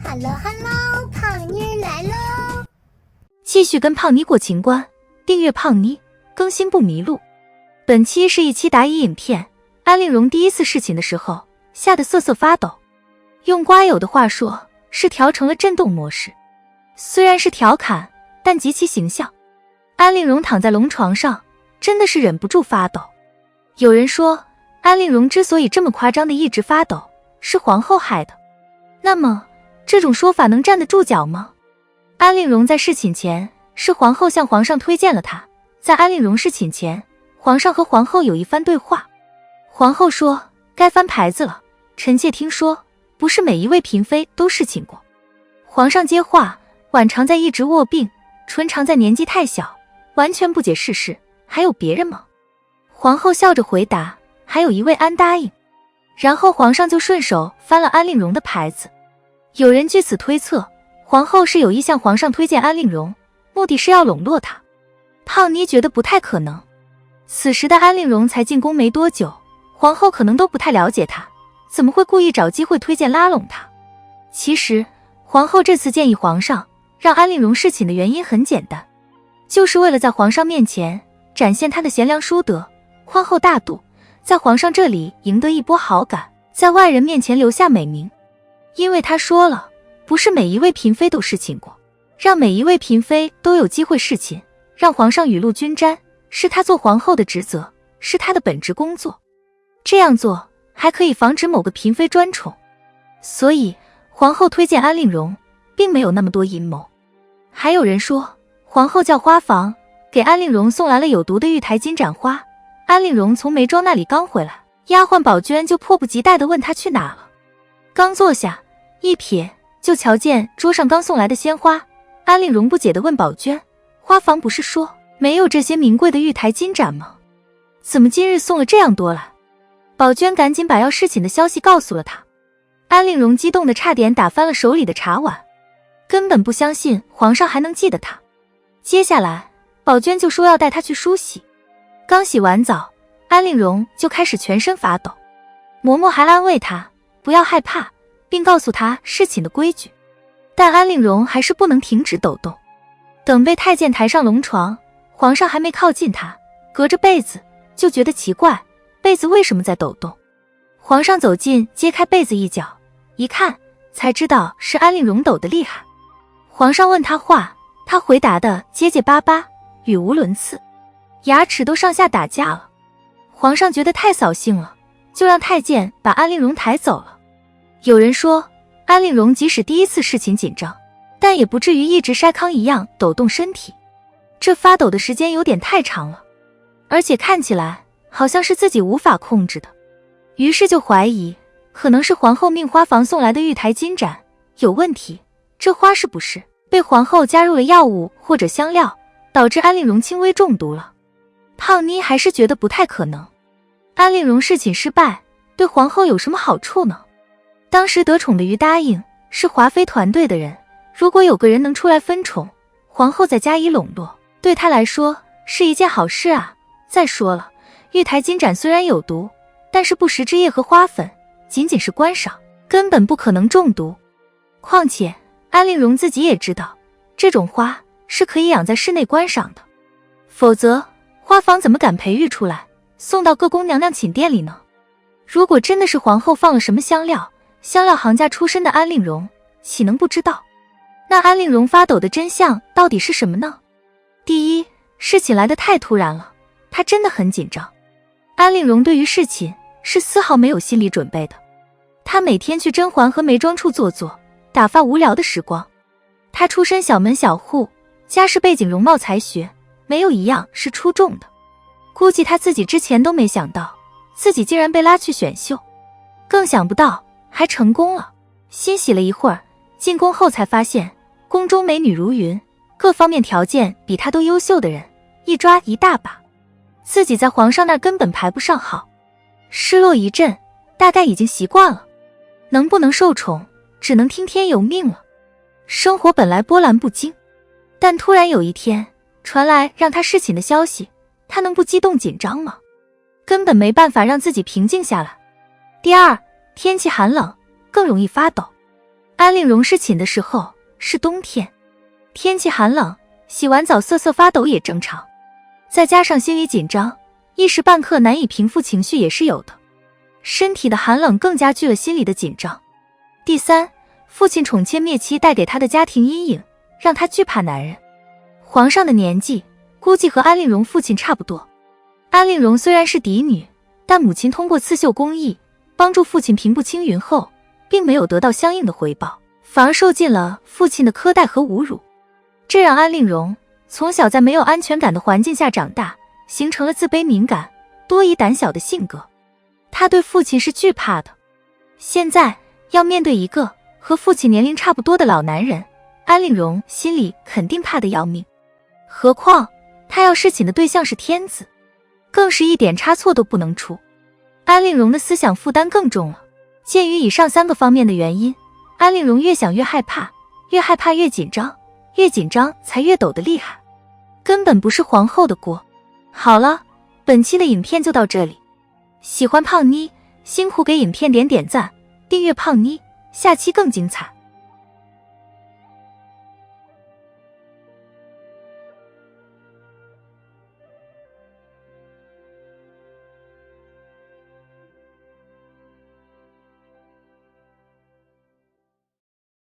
Hello， 胖妮儿来喽！继续跟胖妮过情关，订阅胖妮，更新不迷路。本期是一期答疑影片，安令荣第一次侍寝的时候，吓得瑟瑟发抖。用瓜友的话说，是调成了震动模式。虽然是调侃，但极其形象。安令荣躺在龙床上，真的是忍不住发抖。有人说，安令荣之所以这么夸张的一直发抖，是皇后害的。那么，这种说法能站得住脚吗？安令荣在侍寝前，是皇后向皇上推荐了他。在安令荣侍寝前，皇上和皇后有一番对话。皇后说，该翻牌子了，臣妾听说，不是每一位嫔妃都侍寝过。皇上接话，婉常在一直卧病，纯常在年纪太小，完全不解世事，还有别人吗？皇后笑着回答，还有一位安答应。然后皇上就顺手翻了安令荣的牌子。有人据此推测，皇后是有意向皇上推荐安令荣，目的是要笼络他。胖妮觉得不太可能。此时的安令荣才进宫没多久，皇后可能都不太了解他，怎么会故意找机会推荐拉拢他？其实，皇后这次建议皇上让安令荣侍寝的原因很简单，就是为了在皇上面前展现他的贤良淑德、宽厚大度，在皇上这里赢得一波好感，在外人面前留下美名。因为他说了，不是每一位嫔妃都侍寝过，让每一位嫔妃都有机会侍寝，让皇上雨露均沾，是他做皇后的职责，是他的本职工作。这样做还可以防止某个嫔妃专宠。所以皇后推荐安令荣并没有那么多阴谋。还有人说，皇后叫花房给安令荣送来了有毒的玉台金盏花，安令荣从眉庄那里刚回来，丫鬟宝娟就迫不及待地问他去哪了。刚坐下，一瞥就瞧见桌上刚送来的鲜花。安令荣不解地问宝娟，花房不是说没有这些名贵的玉台金盏吗？怎么今日送了这样多来？宝娟赶紧把要侍寝的消息告诉了他。安令荣激动得差点打翻了手里的茶碗，根本不相信皇上还能记得他。接下来宝娟就说要带他去梳洗。刚洗完澡，安令荣就开始全身发抖。嬷嬷还安慰他不要害怕，并告诉他侍寝的规矩。但安令荣还是不能停止抖动。等被太监抬上龙床，皇上还没靠近他，隔着被子就觉得奇怪，被子为什么在抖动？皇上走近揭开被子一角，一看才知道是安令荣抖得厉害。皇上问他话，他回答的结结巴巴，语无伦次，牙齿都上下打架了。皇上觉得太扫兴了，就让太监把安令荣抬走了。有人说，安令荣即使第一次侍寝紧张，但也不至于一直筛糠一样抖动身体，这发抖的时间有点太长了，而且看起来好像是自己无法控制的。于是就怀疑，可能是皇后命花房送来的玉台金盏有问题，这花是不是被皇后加入了药物或者香料，导致安令荣轻微中毒了？胖妮还是觉得不太可能。安令荣侍寝失败，对皇后有什么好处呢？当时得宠的于答应是华妃团队的人，如果有个人能出来分宠，皇后再加以笼络，对她来说是一件好事啊。再说了，玉台金盏虽然有毒，但是不食之叶和花粉仅仅是观赏，根本不可能中毒。况且安令荣自己也知道，这种花是可以养在室内观赏的，否则花房怎么敢培育出来送到各宫娘娘寝殿里呢？如果真的是皇后放了什么香料，香料行家出身的安令荣岂能不知道？那安令荣发抖的真相到底是什么呢？第一，侍寝来得太突然了，他真的很紧张。安令荣对于侍寝是丝毫没有心理准备的。他每天去甄嬛和眉庄处坐坐，打发无聊的时光。他出身小门小户，家世背景容貌才学没有一样是出众的。估计他自己之前都没想到，自己竟然被拉去选秀，更想不到还成功了。欣喜了一会儿，进宫后才发现宫中美女如云，各方面条件比他都优秀的人一抓一大把，自己在皇上那儿根本排不上号，失落一阵，大概已经习惯了。能不能受宠只能听天由命了。生活本来波澜不惊，但突然有一天传来让他侍寝的消息，他能不激动紧张吗？根本没办法让自己平静下来。第二，天气寒冷，更容易发抖。安令荣侍寝的时候是冬天，天气寒冷，洗完澡瑟瑟发抖也正常，再加上心里紧张，一时半刻难以平复情绪也是有的。身体的寒冷更加剧了心里的紧张。第三，父亲宠妾灭妻带给他的家庭阴影，让他惧怕男人。皇上的年纪估计和安令荣父亲差不多。安令荣虽然是嫡女，但母亲通过刺绣工艺帮助父亲平步青云后，并没有得到相应的回报，反而受尽了父亲的苛待和侮辱。这让安令荣从小在没有安全感的环境下长大，形成了自卑敏感、多疑胆小的性格。他对父亲是惧怕的。现在要面对一个和父亲年龄差不多的老男人，安令荣心里肯定怕得要命。何况他要侍寝的对象是天子，更是一点差错都不能出。安令荣的思想负担更重了。鉴于以上3个方面的原因，安令荣越想越害怕，越害怕越紧张，越紧张才越抖得厉害，根本不是皇后的锅。好了，本期的影片就到这里。喜欢胖妮，辛苦给影片点赞，订阅胖妮，下期更精彩。